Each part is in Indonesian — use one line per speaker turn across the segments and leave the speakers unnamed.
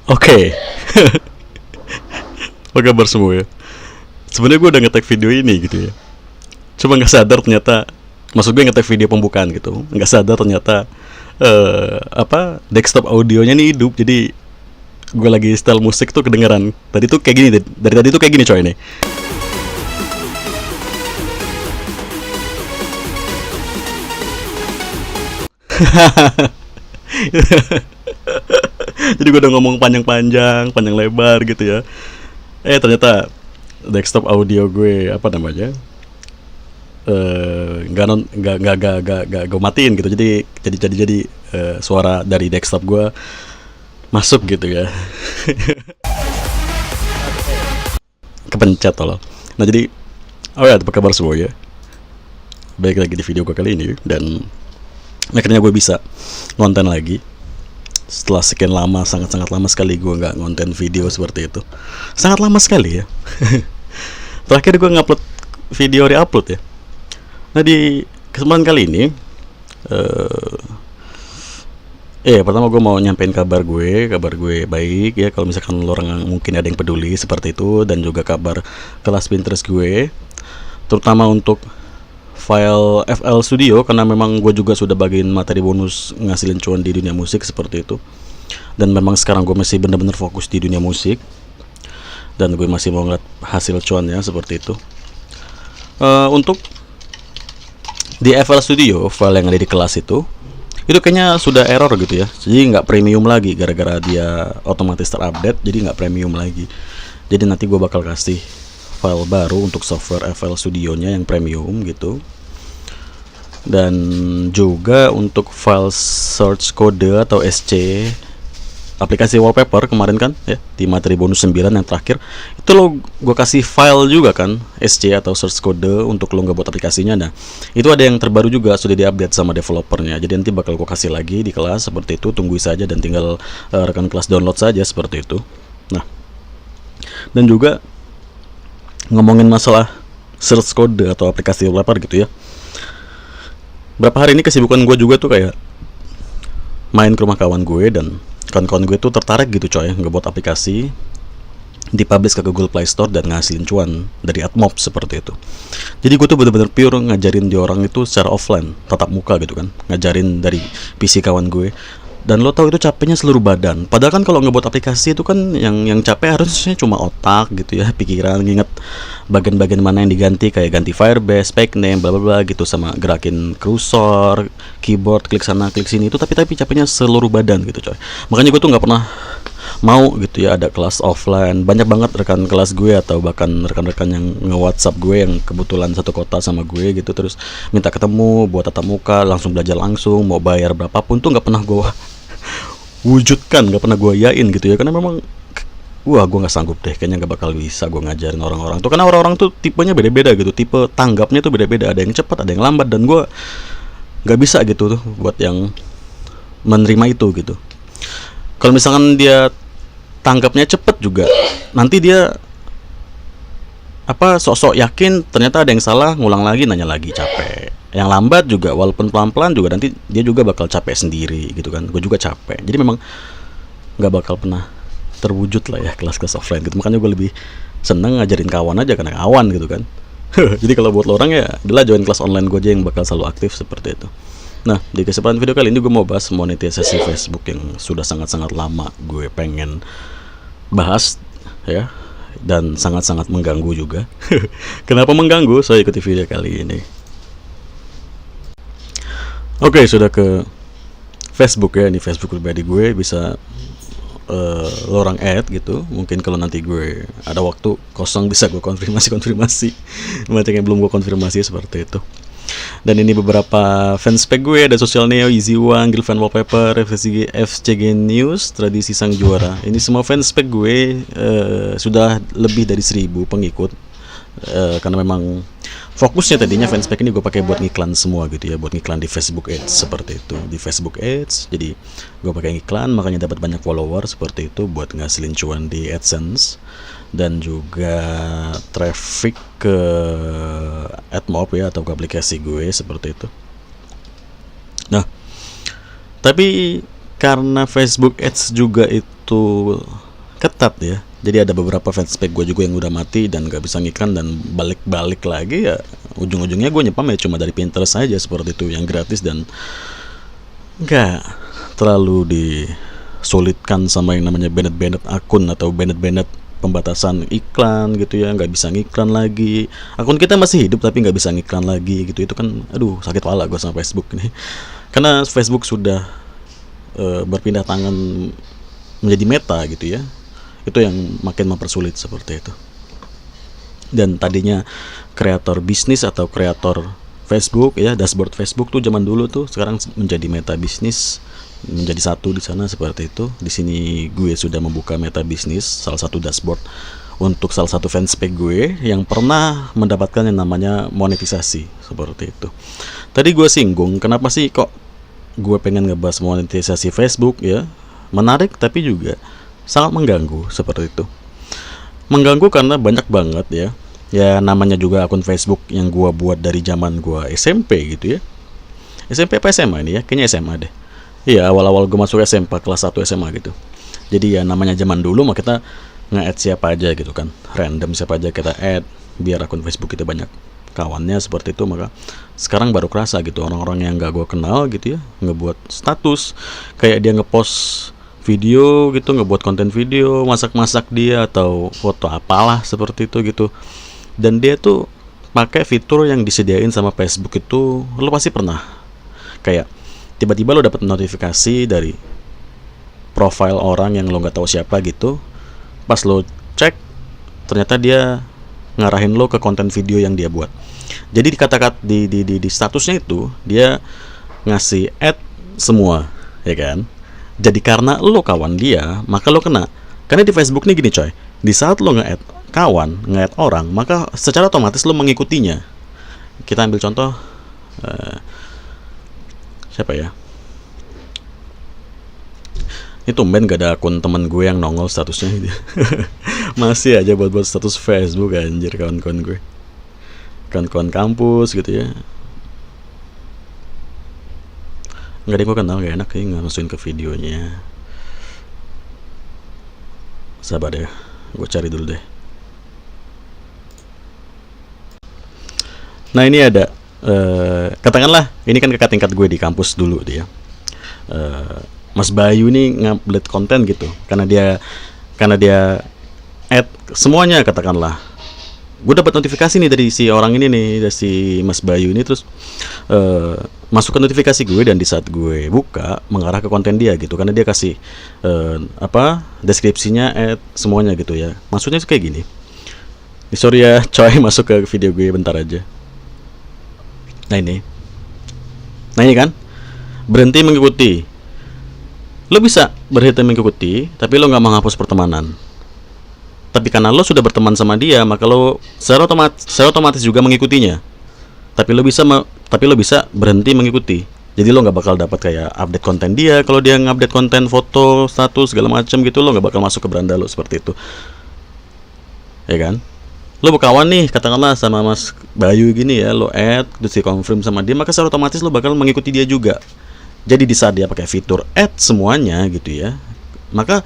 Oke, apa kabar semua ya? Sebenarnya gue udah nge-tag video ini gitu ya. Cuma nggak sadar ternyata, maksud gue nge-tag video pembukaan gitu. Nggak sadar ternyata desktop audionya nih hidup. Jadi gue lagi style musik tuh kedengeran. Tadi tuh kayak gini, dari tadi tuh kayak gini coy nih. Jadi gue udah ngomong panjang-panjang, panjang lebar gitu ya. Ternyata desktop audio gue apa namanya? Nggak gue matiin gitu, jadi suara dari desktop gue masuk gitu ya. Kepencet loh. Nah jadi, oh ya, apa kabar semua ya? Baik lagi di video gue kali ini, dan akhirnya gue bisa ngonten lagi setelah sekian lama, sangat-sangat lama sekali gue nggak ngonten video seperti itu. Sangat lama sekali ya. Terakhir gue ngupload video re-upload ya. Nah di kesempatan kali ini, pertama gue mau nyampein kabar gue baik ya. Kalau misalkan lo orang mungkin ada yang peduli seperti itu, dan juga kabar kelas Pinterest gue, terutama untuk file FL Studio, karena memang gue juga sudah bagiin materi bonus ngasilin cuan di dunia musik seperti itu. Dan memang sekarang gue masih bener-bener fokus di dunia musik, dan gue masih mau ngeliat hasil cuannya seperti itu. Untuk di FL Studio, file yang ada di kelas itu kayaknya sudah error gitu ya. Jadi nggak premium lagi, gara-gara dia otomatis terupdate, jadi nggak premium lagi. Jadi nanti gue bakal kasih file baru untuk software FL Studio-nya yang premium gitu. Dan juga untuk file source code atau SC aplikasi wallpaper kemarin kan ya, di materi bonus 9 yang terakhir itu lo gue kasih file juga kan, SC atau source code untuk lo nggak buat aplikasinya. Nah itu ada yang terbaru juga, sudah diupdate sama developernya. Jadi nanti bakal gue kasih lagi di kelas seperti itu, tunggu saja dan tinggal rekan kelas download saja seperti itu. Nah, dan juga ngomongin masalah source code atau aplikasi wallpaper gitu ya, berapa hari ini kesibukan gue juga tuh kayak main ke rumah kawan gue, dan kawan-kawan gue tuh tertarik gitu coy ngebuat aplikasi, dipublish ke Google Play Store dan ngasilin cuan dari AdMob seperti itu. Jadi gue tuh bener-bener pure ngajarin dia orang itu secara offline, tatap muka gitu kan, ngajarin dari PC kawan gue. Dan lo tau itu capeknya seluruh badan. Padahal kan kalau ngebuat aplikasi itu kan yang capek harusnya cuma otak gitu ya, pikiran, nginget bagian-bagian mana yang diganti, kayak ganti Firebase, spec name, bla bla bla gitu, sama gerakin cursor, keyboard, klik sana, klik sini itu, tapi capeknya seluruh badan gitu coy. Makanya gue tuh nggak pernah mau gitu ya ada kelas offline. Banyak banget rekan kelas gue atau bahkan rekan-rekan yang nge-WhatsApp gue yang kebetulan satu kota sama gue gitu, terus minta ketemu buat tatap muka, langsung belajar langsung, mau bayar berapapun tuh nggak pernah gue wujudkan, nggak pernah gue yain gitu ya, karena memang gue nggak sanggup deh, kayaknya nggak bakal bisa gue ngajarin orang-orang tuh, karena orang-orang tuh tipenya beda-beda gitu, tipe tanggapnya tuh beda-beda, ada yang cepat, ada yang lambat, dan gue nggak bisa gitu tuh buat yang menerima itu gitu. Kalau misalkan dia tanggapnya cepet juga, nanti dia sok-sok yakin, ternyata ada yang salah, ngulang lagi, nanya lagi, capek. Yang lambat juga, walaupun pelan-pelan juga, nanti dia juga bakal capek sendiri gitu kan. Gue juga capek. Jadi memang nggak bakal pernah terwujud lah ya kelas-kelas offline gitu. Makanya gue lebih seneng ngajarin kawan aja, karena kawan gitu kan. Jadi kalau buat lo orang ya adalah join kelas online gue aja yang bakal selalu aktif seperti itu. Nah, di kesempatan video kali ini gue mau bahas monetisasi Facebook yang sudah sangat-sangat lama gue pengen bahas ya, dan sangat-sangat mengganggu juga. Kenapa mengganggu? Saya ikuti video kali ini. Oke, sudah ke Facebook ya. Ini Facebook pribadi gue, bisa lo orang add gitu. Mungkin kalau nanti gue ada waktu kosong bisa gue konfirmasi macam yang belum gue konfirmasi seperti itu. Dan ini beberapa fanspage gue, ada Social Neo, Easy One, Gilvan Wallpaper, FCG News, Tradisi Sang Juara. Ini semua fanspage gue, sudah lebih dari 1000 pengikut. Karena memang fokusnya tadinya fanspage ini gue pakai buat ngiklan semua gitu ya, buat ngiklan di Facebook Ads seperti itu, di Facebook Ads. Jadi gue pakai ngiklan, makanya dapat banyak follower seperti itu, buat ngasilin cuan di AdSense, dan juga traffic ke AdMob ya, atau ke aplikasi gue seperti itu. Nah, tapi karena Facebook Ads juga itu begitu ketat ya. Jadi ada beberapa fanspage gue juga yang udah mati dan gak bisa ngiklan, dan balik-balik lagi ya ujung-ujungnya gue nyepam ya cuma dari Pinterest aja seperti itu, yang gratis dan gak terlalu disulitkan sama yang namanya banned akun atau banned pembatasan iklan gitu ya, nggak bisa ngiklan lagi. Akun kita masih hidup tapi nggak bisa ngiklan lagi gitu. Itu kan aduh sakit kepala gue sama Facebook ini, karena Facebook sudah berpindah tangan menjadi Meta gitu ya. Itu yang makin mempersulit seperti itu. Dan tadinya kreator bisnis atau kreator Facebook ya, dashboard Facebook tuh zaman dulu tuh sekarang menjadi Meta bisnis, menjadi satu di sana seperti itu. Di sini gue sudah membuka Meta bisnis, salah satu dashboard untuk salah satu fanspage gue yang pernah mendapatkan yang namanya monetisasi seperti itu. Tadi gue singgung kenapa sih kok gue pengen ngebahas monetisasi Facebook ya. Menarik tapi juga sangat mengganggu seperti itu. Mengganggu karena banyak banget ya. Ya namanya juga akun Facebook yang gua buat dari zaman gua SMP gitu ya. SMP apa SMA ini ya? Kayaknya SMA deh. Iya, awal-awal gua masuk SMP kelas 1 SMA gitu. Jadi ya namanya zaman dulu mah kita nge-add siapa aja gitu kan. Random siapa aja kita add biar akun Facebook kita banyak kawannya seperti itu. Maka sekarang baru kerasa gitu orang-orang yang gak gua kenal gitu ya ngebuat status kayak dia ngepost video gitu, ngebuat konten video masak-masak dia atau foto apalah seperti itu gitu. Dan dia tuh pakai fitur yang disediain sama Facebook itu. Lo pasti pernah kayak tiba-tiba lo dapat notifikasi dari profile orang yang lo nggak tahu siapa gitu. Pas lo cek ternyata dia ngarahin lo ke konten video yang dia buat. Jadi di kata-kata di statusnya itu dia ngasih add semua ya kan. Jadi karena lo kawan dia, maka lo kena. Karena di Facebook nih gini coy, di saat lo nge-add kawan, nge-add orang, maka secara otomatis lo mengikutinya. Kita ambil contoh siapa ya? Ini tumben gak ada akun temen gue yang nongol statusnya gitu. Masih aja buat status Facebook anjir, kawan-kawan gue, kawan-kawan kampus gitu ya. Nggak ada yang gue kenal, gak enak sih nggak masukin ke videonya. Sabar ya, gue cari dulu deh. Nah ini ada katakanlah ini kan kakak tingkat gue di kampus dulu dia, Mas Bayu nih ngupload konten gitu, karena dia add semuanya katakanlah. Gue dapat notifikasi nih dari si orang ini nih, dari si Mas Bayu ini, terus masuk ke notifikasi gue, dan di saat gue buka mengarah ke konten dia gitu, karena dia kasih deskripsinya semuanya gitu ya. Maksudnya kayak gini. Sorry ya coy, masuk ke video gue bentar aja. Nah ini kan berhenti mengikuti. Lo bisa berhenti mengikuti tapi lo nggak menghapus pertemanan. Tapi karena lo sudah berteman sama dia, maka lo secara otomatis juga mengikutinya. Tapi lo bisa berhenti mengikuti. Jadi lo nggak bakal dapat kayak update konten dia. Kalau dia ngupdate konten, foto, status segala macam gitu, lo nggak bakal masuk ke beranda lo seperti itu. Ya kan? Lo berkawan nih katakanlah sama Mas Bayu gini ya, lo add, terus di confirm sama dia, maka secara otomatis lo bakal mengikuti dia juga. Jadi di saat dia pakai fitur add semuanya gitu ya, maka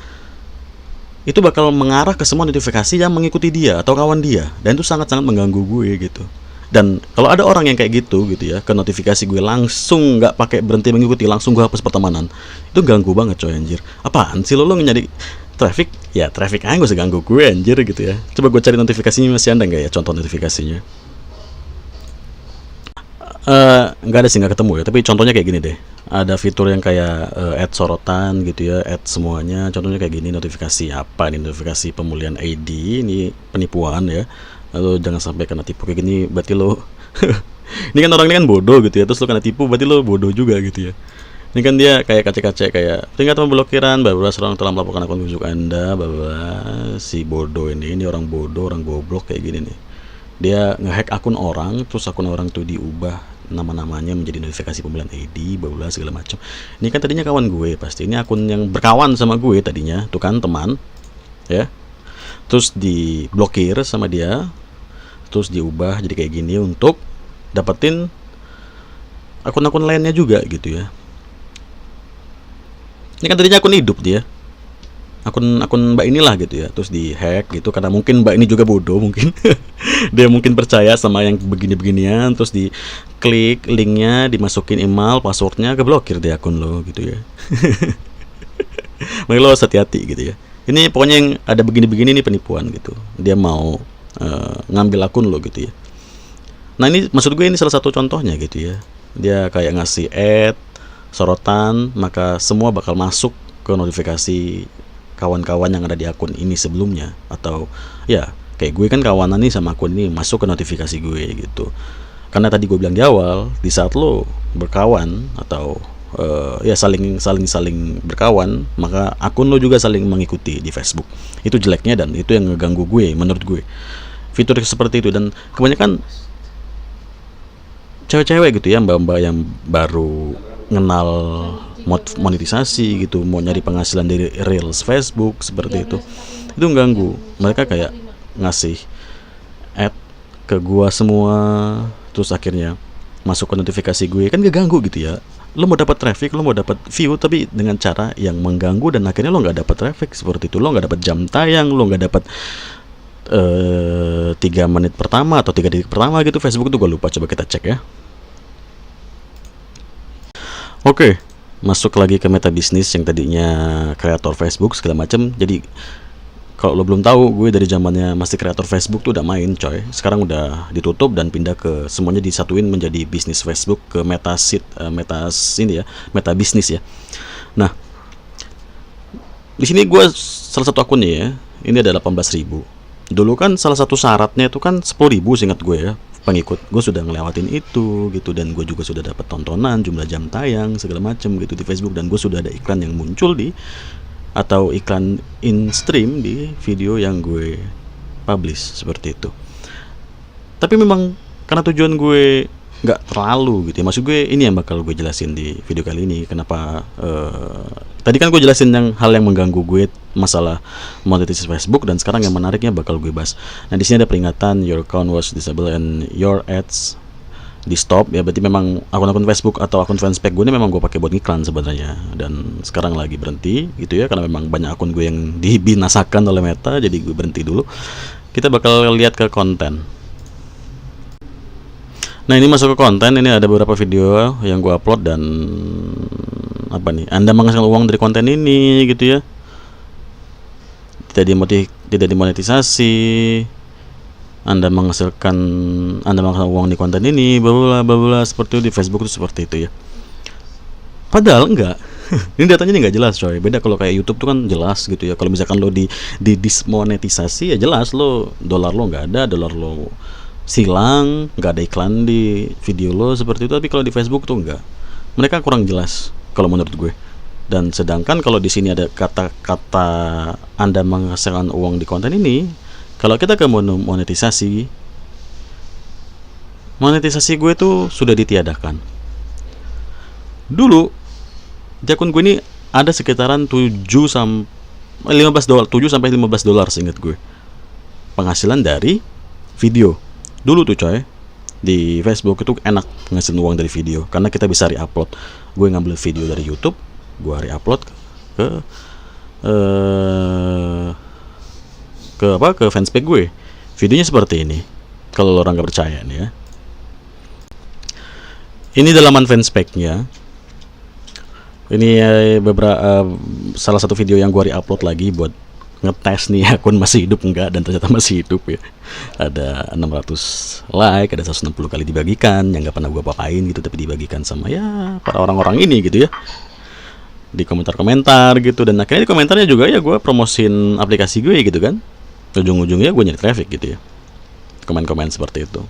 itu bakal mengarah ke semua notifikasi yang mengikuti dia atau kawan dia, dan itu sangat-sangat mengganggu gue gitu. Dan kalau ada orang yang kayak gitu ya, ke notifikasi gue langsung nggak pakai berhenti mengikuti, langsung gue hapus pertemanan, itu ganggu banget coy anjir. Apaan sih lo nyari traffic? Ya traffic aja, gak usah ganggu gue anjir gitu ya. Coba gue cari notifikasinya, masih ada nggak ya contoh notifikasinya? Nggak ada sih, nggak ketemu ya. Tapi contohnya kayak gini deh. Ada fitur yang kayak add sorotan gitu ya, add semuanya. Contohnya kayak gini, notifikasi apa nih? Notifikasi pemulihan ID, ini penipuan ya. Lalu jangan sampai kena tipu kayak gini, berarti lo ini kan orang ini kan bodoh gitu ya, terus lo kena tipu berarti lo bodoh juga gitu ya. Ini kan dia kayak kace-kace kayak tingkat pemblokiran, beberapa orang telah melaporkan akun Facebook Anda, bahwa si bodoh ini orang bodoh, orang goblok kayak gini nih. Dia ngehack akun orang, terus akun orang tuh diubah nama-namanya menjadi notifikasi pemulihan ID, bahwa segala macam. Ini kan tadinya kawan gue, pasti ini akun yang berkawan sama gue tadinya, tuh kan teman, ya. Terus diblokir sama dia, terus diubah jadi kayak gini untuk dapetin akun-akun lainnya juga gitu ya. Ini kan tadinya akun hidup dia, akun mbak inilah gitu ya, terus di hack gitu karena mungkin mbak ini juga bodoh mungkin. Dia mungkin percaya sama yang begini-beginian, terus di klik linknya, dimasukin email, passwordnya, keblokir deh akun lo gitu ya. Makanya lo harus hati-hati gitu ya. Ini pokoknya yang ada begini-begini nih penipuan gitu, dia mau ngambil akun lo gitu ya. Nah ini maksud gue ini salah satu contohnya gitu ya. Dia kayak ngasih ad, sorotan, maka semua bakal masuk ke notifikasi kawan-kawan yang ada di akun ini sebelumnya. Atau ya kayak gue kan kawanan nih sama akun ini, masuk ke notifikasi gue gitu. Karena tadi gue bilang di awal, di saat lo berkawan atau ya saling berkawan, maka akun lo juga saling mengikuti di Facebook. Itu jeleknya dan itu yang ngeganggu gue menurut gue. Fitur seperti itu, dan kebanyakan cewek-cewek gitu ya, mbak-mbak yang baru kenal monetisasi gitu, mau nyari penghasilan dari reels Facebook seperti itu ganggu. Mereka kayak ngasih ad ke gua semua, terus akhirnya masuk ke notifikasi gue, kan ganggu gitu ya. Lo mau dapat traffic, lo mau dapat view, tapi dengan cara yang mengganggu, dan akhirnya lo nggak dapat traffic seperti itu, lo nggak dapat jam tayang, lo nggak dapat 3 menit pertama atau 3 detik pertama gitu. Facebook itu gue lupa, coba kita cek ya. Oke, masuk lagi ke meta bisnis yang tadinya kreator Facebook segala macam. Jadi kalau lo belum tahu, gue dari zamannya masih kreator Facebook tuh udah main coy. Sekarang udah ditutup dan pindah ke semuanya disatuin menjadi bisnis Facebook ke meta bisnis ya. Nah, di sini gue salah satu akunnya ya. Ini ada 18.000. Dulu kan salah satu syaratnya itu kan 10.000 seingat gue ya, pengikut. Gue sudah ngelewatin itu gitu, dan gue juga sudah dapat tontonan, jumlah jam tayang segala macam gitu di Facebook, dan gue sudah ada iklan yang muncul di, atau iklan in stream di video yang gue publish seperti itu. Tapi memang karena tujuan gue nggak terlalu gitu ya, maksud gue ini yang bakal gue jelasin di video kali ini. Kenapa tadi kan gue jelasin hal yang mengganggu gue, masalah monetisasi Facebook, dan sekarang yang menariknya bakal gue bahas. Nah di sini ada peringatan your account was disabled and your ads di stop ya, berarti memang akun-akun Facebook atau akun fanspage gue ini memang gue pakai buat iklan sebenarnya, dan sekarang lagi berhenti gitu ya, karena memang banyak akun gue yang dibinasakan oleh Meta, jadi gue berhenti dulu. Kita bakal lihat ke konten. Nah ini masuk ke konten, ini ada beberapa video yang gue upload, dan apa nih, Anda menghasilkan uang dari konten ini gitu ya, tidak dimonetisasi, Anda menghasilkan uang di konten ini, bla bla seperti itu. Di Facebook itu seperti itu ya. Padahal enggak. Ini datanya nggak jelas coy. Beda kalau kayak YouTube tuh kan jelas gitu ya. Kalau misalkan lo di dismonetisasi ya jelas, dolar lo nggak ada, dolar lo silang, nggak ada iklan di video lo seperti itu. Tapi kalau di Facebook tuh enggak. Mereka kurang jelas kalau menurut gue. Dan sedangkan kalau di sini ada kata-kata Anda menghasilkan uang di konten ini, kalau kita ke monetisasi gue tuh sudah ditiadakan. Dulu di akun gue ini ada sekitaran 7 sampai $15 seingat gue penghasilan dari video. Dulu tuh coy, di Facebook itu enak ngasilin uang dari video karena kita bisa re-upload. Gue ngambil video dari YouTube, gue re-upload ke fanspage gue. Videonya seperti ini. Kalau orang nggak percaya nih ya. Ini dalaman fanspage-nya. Ini salah satu video yang gue re-upload lagi buat ngetes nih akun masih hidup enggak, dan ternyata masih hidup ya. Ada 600 like, ada 160 kali dibagikan, yang nggak pernah gue papain gitu, tapi dibagikan sama ya para orang-orang ini gitu ya, di komentar-komentar gitu. Dan akhirnya di komentarnya juga ya gue promosin aplikasi gue gitu kan, ujung-ujungnya gue nyari traffic gitu ya. Komen-komen seperti itu,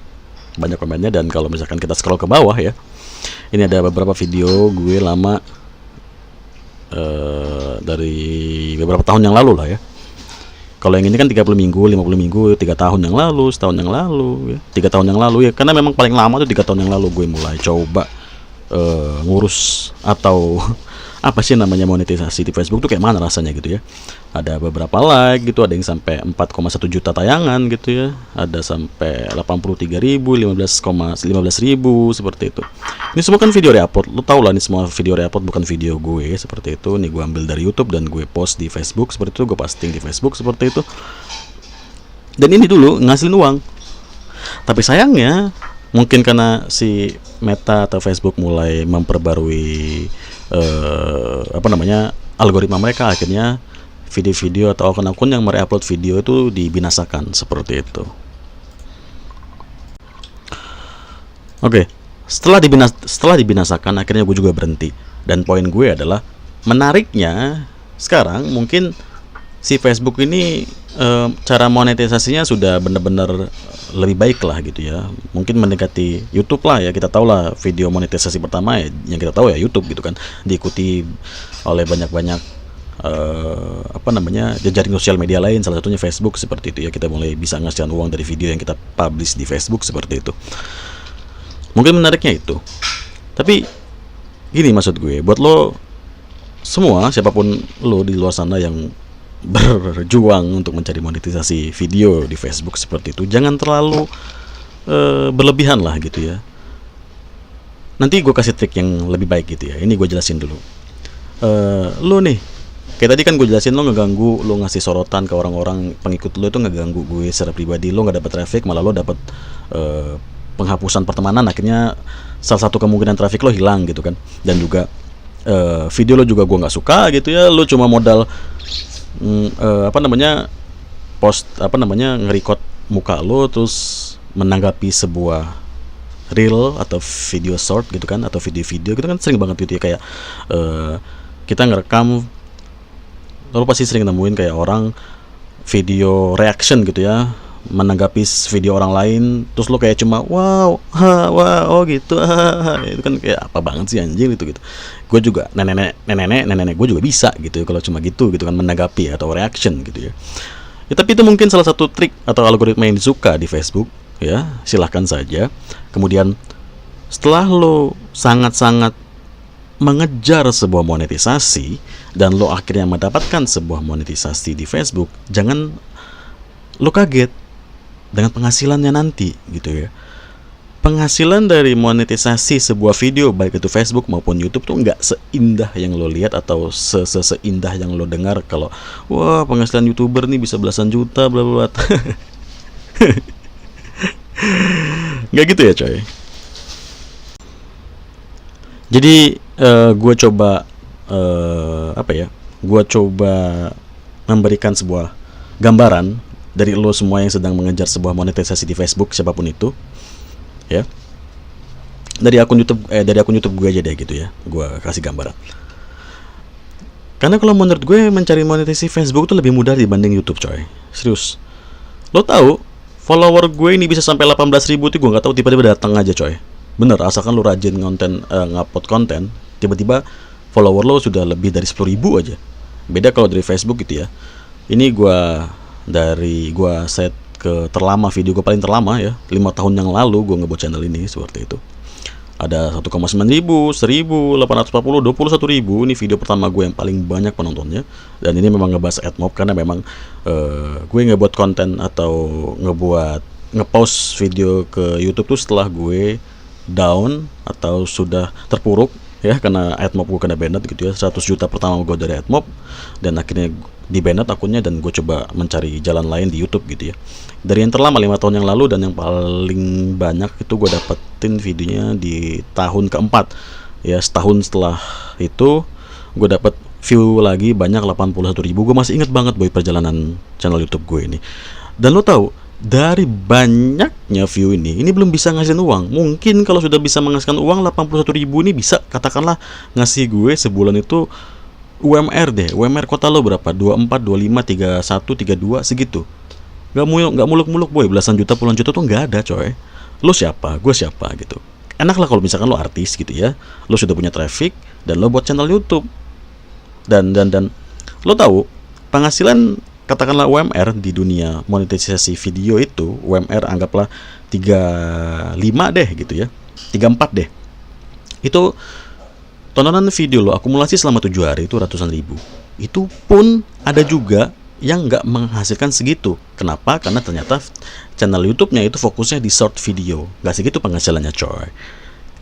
banyak komennya. Dan kalau misalkan kita scroll ke bawah ya, ini ada beberapa video gue lama dari beberapa tahun yang lalu lah ya. Kalau yang ini kan 30 minggu, 50 minggu, 3 tahun yang lalu, setahun yang lalu ya, 3 tahun yang lalu ya. Karena memang paling lama tuh 3 tahun yang lalu gue mulai coba ngurus atau apa sih namanya monetisasi di Facebook tuh kayak mana rasanya gitu ya. Ada beberapa like gitu, ada yang sampai 4,1 juta tayangan gitu ya, ada sampai 83.000, 15.000 seperti itu. Ini semua kan video reupload, lu tau lah, ini semua video reupload, bukan video gue seperti itu. Nih gue ambil dari YouTube dan gue post di Facebook seperti itu, gue posting di Facebook seperti itu. Dan ini dulu ngasilin uang. Tapi sayangnya mungkin karena si Meta atau Facebook mulai memperbarui algoritma mereka, akhirnya video-video atau akun-akun yang mereupload video itu dibinasakan seperti itu. Oke, setelah dibinasakan akhirnya gue juga berhenti. Dan poin gue adalah, menariknya sekarang mungkin si Facebook ini cara monetisasinya sudah benar-benar lebih baik lah gitu ya. Mungkin mendekati YouTube lah ya. Kita tahu lah video monetisasi pertama ya, yang kita tahu ya YouTube gitu kan, diikuti oleh banyak-banyak jejaring sosial media lain, salah satunya Facebook seperti itu ya. Kita mulai bisa ngasilkan uang dari video yang kita publish di Facebook seperti itu. Mungkin menariknya itu. Tapi gini maksud gue, buat lo semua, siapapun lo di luar sana yang berjuang untuk mencari monetisasi video di Facebook seperti itu, jangan terlalu berlebihan lah gitu ya. Nanti gue kasih trik yang lebih baik gitu ya. Ini gue jelasin dulu. Lo nih, kayak tadi kan gue jelasin, lo ngeganggu, lo ngasih sorotan ke orang-orang pengikut lo, itu ngeganggu gue secara pribadi. Lo nggak dapet traffic, malah lo dapet penghapusan pertemanan. Akhirnya salah satu kemungkinan traffic lo hilang gitu kan. Dan juga video lo juga gue nggak suka gitu ya. Lo cuma modal nge-record muka lo, terus menanggapi sebuah reel atau video short gitu kan, atau video-video gitu kan, sering banget gitu ya. Kayak kita ngerekam, lo pasti sering nemuin kayak orang video reaction gitu ya, menanggapi video orang lain, terus lo kayak cuma wow, oh gitu, itu kan kayak apa banget sih anjing gitu. Gue juga nenek gue juga bisa gitu kalau cuma gitu kan, menanggapi atau reaction gitu ya. Ya tapi itu mungkin salah satu trik atau algoritma yang disuka di Facebook ya, silahkan saja. Kemudian setelah lo sangat-sangat mengejar sebuah monetisasi dan lo akhirnya mendapatkan sebuah monetisasi di Facebook, jangan lo kaget dengan penghasilannya nanti gitu ya. Penghasilan dari monetisasi sebuah video, baik itu Facebook maupun YouTube, tuh nggak seindah yang lo lihat atau seindah yang lo dengar. Kalau wah, penghasilan YouTuber nih bisa belasan juta bla bla bla. Nggak gitu ya coy. Jadi gue coba gue coba memberikan sebuah gambaran dari lo semua yang sedang mengejar sebuah monetisasi di Facebook, siapapun itu ya. Dari akun YouTube gue aja deh gitu ya, gue kasih gambaran. Karena kalau menurut gue mencari monetisasi Facebook itu lebih mudah dibanding YouTube coy, serius. Lo tahu follower gue ini bisa sampai 18.000 tuh gue nggak tahu, tiba-tiba datang aja coy. Bener, asalkan lo rajin ngupload konten, tiba-tiba follower lo sudah lebih dari 10.000 aja. Beda kalau dari Facebook gitu ya. Ini gue set ke terlama, video gue paling terlama ya, 5 tahun yang lalu gue ngebuat channel ini seperti itu. Ada 1,9 ribu, 1.000, 840, 21.000. Ini video pertama gue yang paling banyak penontonnya. Dan ini memang ngebahas AdMob, karena memang gue ngebuat konten atau ngepost video ke YouTube tuh setelah gue down atau sudah terpuruk ya, karena AdMob gue kena banned gitu ya. 100 juta pertama gue dari AdMob, dan akhirnya di banned akunnya, dan gue coba mencari jalan lain di YouTube gitu ya. Dari yang terlama 5 tahun yang lalu dan yang paling banyak itu gue dapetin videonya di tahun keempat ya. Setahun setelah itu gue dapet view lagi banyak 81.000. Gue masih inget banget boy perjalanan channel YouTube gue ini. Dan lo tahu, dari banyaknya view ini belum bisa ngasihin uang. Mungkin kalau sudah bisa menghasilkan uang 81.000 ini bisa katakanlah ngasih gue sebulan itu UMR deh. UMR kota lo berapa? 24, 25, 31, 32 segitu. Gak muluk-muluk boy, belasan juta, puluhan juta tuh gak ada coy. Lo siapa? Gue siapa gitu. Enak lah kalau misalkan lo artis gitu ya, lo sudah punya traffic dan lo buat channel YouTube. Dan lo tahu penghasilan katakanlah UMR di dunia monetisasi video itu, UMR anggaplah 35 deh gitu ya, 34 deh. Itu tontonan video lo akumulasi selama 7 hari itu ratusan ribu. Itu pun ada juga yang nggak menghasilkan segitu. Kenapa? Karena ternyata channel YouTube-nya itu fokusnya di short video, nggak segitu penghasilannya coy.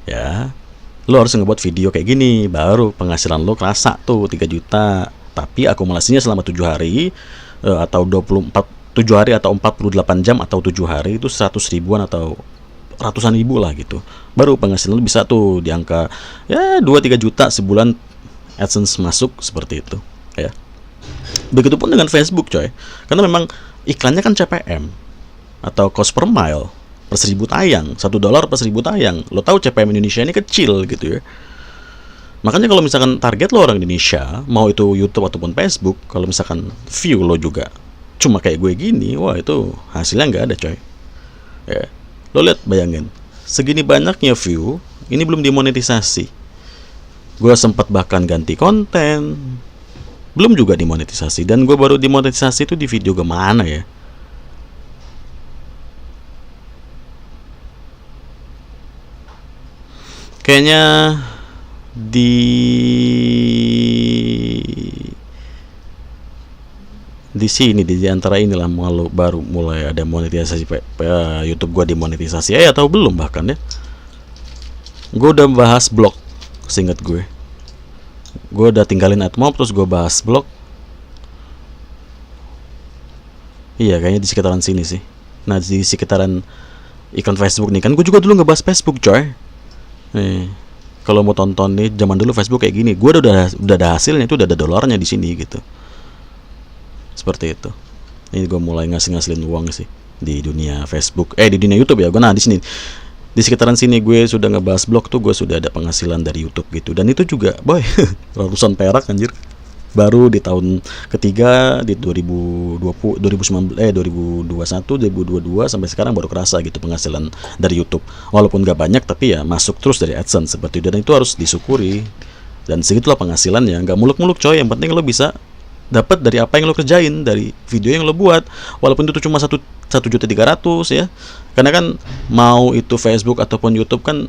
Ya, lo harus ngebuat video kayak gini, baru penghasilan lo kerasa tuh 3 juta. Tapi akumulasinya selama 7 hari atau 7 hari atau 48 jam atau 7 hari itu 100 ribuan atau ratusan ribu lah gitu. Baru penghasilan lo bisa tuh di angka ya 2-3 juta sebulan AdSense masuk seperti itu ya. Begitupun dengan Facebook coy. Karena memang iklannya kan CPM atau cost per mile per 1000 tayang, $1 per 1000 tayang. Lo tahu CPM Indonesia ini kecil gitu ya. Makanya kalau misalkan target lo orang Indonesia, mau itu YouTube ataupun Facebook, kalau misalkan view lo juga cuma kayak gue gini, wah itu hasilnya nggak ada coy ya. Lo lihat, bayangin, segini banyaknya view, ini belum dimonetisasi. Gue sempat bahkan ganti konten, belum juga dimonetisasi. Dan gue baru dimonetisasi itu di video kemana ya? Kayaknya di sini, di antara inilah baru mulai ada monetisasi. YouTube gua dimonetisasi atau belum bahkan ya. Gue udah bahas blog, seingat gue udah tinggalin AdMob, terus gue bahas blog. Iya, kayaknya di sekitaran sini sih. Nah, di sekitaran iklan Facebook nih, kan gue juga dulu ngebahas Facebook coy. Nih, kalau mau tonton nih, zaman dulu Facebook kayak gini, gue udah ada hasilnya, itu udah ada dolarnya di sini gitu. Seperti itu. Ini gue mulai ngasilin uang sih di dunia Facebook, di dunia YouTube ya. Gue di sini, di sekitaran sini gue sudah ngebahas blog tuh, gue sudah ada penghasilan dari YouTube gitu. Dan itu juga, boy, ratusan perak anjir. Baru di tahun ketiga di 2021, 2022 sampai sekarang baru kerasa gitu penghasilan dari YouTube. Walaupun gak banyak, tapi ya masuk terus dari AdSense seperti itu. Dan itu harus disyukuri. Dan segitulah penghasilannya, nggak muluk-muluk coy. Yang penting lo bisa dapat dari apa yang lo kerjain, dari video yang lo buat, walaupun itu cuma 1.300.000 ya. Karena kan mau itu Facebook ataupun YouTube kan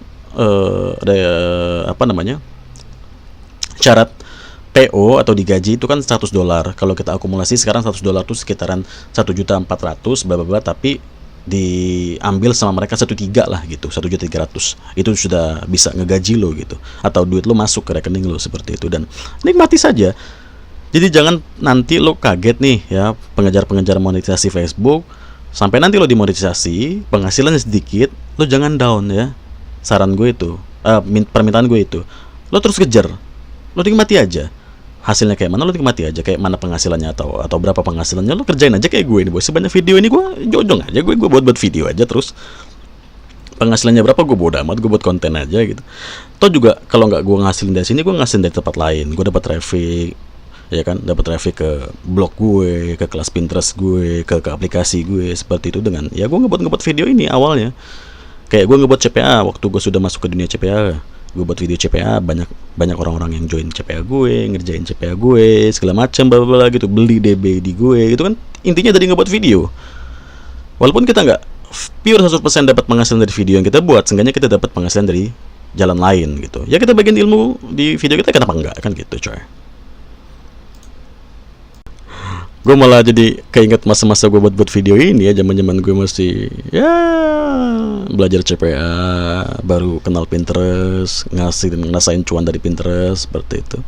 ada syarat PO atau digaji itu kan $100. Kalau kita akumulasi sekarang $100 itu sekitaran 1.400.000 bla bla bla, tapi diambil sama mereka 1.3 lah gitu, 1.300.000 itu sudah bisa ngegaji lo gitu, atau duit lo masuk ke rekening lo seperti itu. Dan nikmati saja. Jadi jangan nanti lo kaget nih ya, pengejar-pengejar monetisasi Facebook, sampai nanti lo dimonetisasi, penghasilannya sedikit, lo jangan down ya. Saran gue itu, permintaan gue itu, lo terus kejar, lo nikmati aja. Hasilnya kayak mana lo nikmati aja, kayak mana penghasilannya atau berapa penghasilannya, lo kerjain aja kayak gue ini bos. Sebanyak video ini gue jojong aja, gue buat video aja terus. Penghasilannya berapa gue bodo amat, gue buat konten aja gitu. Toh juga kalau nggak gue ngasilin dari sini, gue ngasilin dari tempat lain. Gue dapat traffic, ya kan, dapat traffic ke blog gue, ke kelas Pinterest gue, ke aplikasi gue seperti itu. Dengan ya gue ngebuat video ini awalnya. Kayak gue ngebuat CPA waktu gue sudah masuk ke dunia CPA. Gue buat video CPA, banyak orang-orang yang join CPA gue, ngerjain CPA gue, segala macam bla bla gitu, beli DB di gue, itu kan intinya dari ngebuat video. Walaupun kita nggak pure 100% dapat penghasilan dari video yang kita buat, seenggaknya kita dapat penghasilan dari jalan lain gitu. Ya kita bagian ilmu di video kita, kenapa enggak kan gitu coy. Gue malah jadi keinget masa-masa gue buat video ini ya, zaman-zaman gue masih ya belajar CPA, baru kenal Pinterest, ngerasain cuan dari Pinterest seperti itu.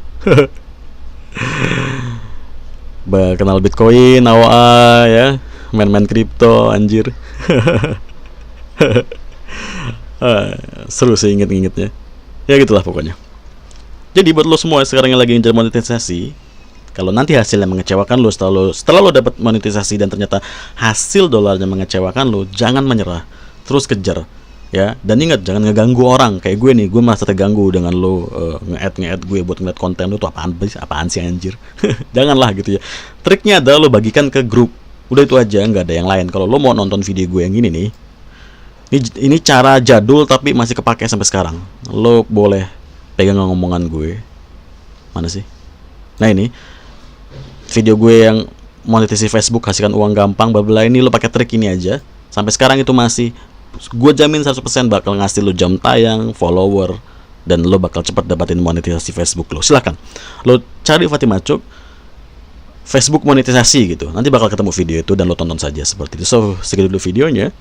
Kenal Bitcoin, AOA ya, main-main kripto anjir. Seru sih inget-ingetnya. Ya gitulah pokoknya. Jadi buat lo semua sekarang yang lagi ngejar monetisasi, kalau nanti hasilnya mengecewakan lo, setelah lo dapat monetisasi dan ternyata hasil dolarnya mengecewakan lo, jangan menyerah, terus kejar ya. Dan ingat, jangan ngeganggu orang kayak gue nih. Gue merasa terganggu dengan lo nge-add gue buat ngeliat konten lo tuh apaan sih anjir. Janganlah gitu ya. Triknya adalah lo bagikan ke grup, udah itu aja, nggak ada yang lain. Kalau lo mau nonton video gue yang gini nih, ini cara jadul tapi masih kepake sampai sekarang. Lo boleh pegang ngomongan gue, mana sih? Nah ini video gue yang monetisasi Facebook, hasilkan uang gampang bla ini, lo pakai trik ini aja sampai sekarang itu masih, gue jamin 100% bakal ngasih lo jam tayang, follower, dan lo bakal cepat dapatin monetisasi Facebook lo. Silahkan lo cari Fatima Cuk Facebook monetisasi gitu, nanti bakal ketemu video itu dan lo tonton saja seperti itu. So segitu dulu videonya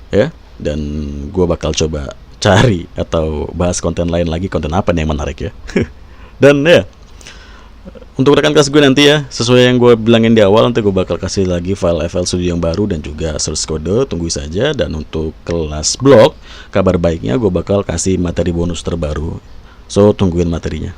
ya, dan gue bakal coba cari atau bahas konten lain lagi, konten apa nih yang menarik ya. Dan ya, untuk rekan kelas gue nanti ya, sesuai yang gue bilangin di awal, nanti gue bakal kasih lagi file FL Studio yang baru dan juga source code, tunggu saja. Dan untuk kelas blog, kabar baiknya gue bakal kasih materi bonus terbaru, so tungguin materinya.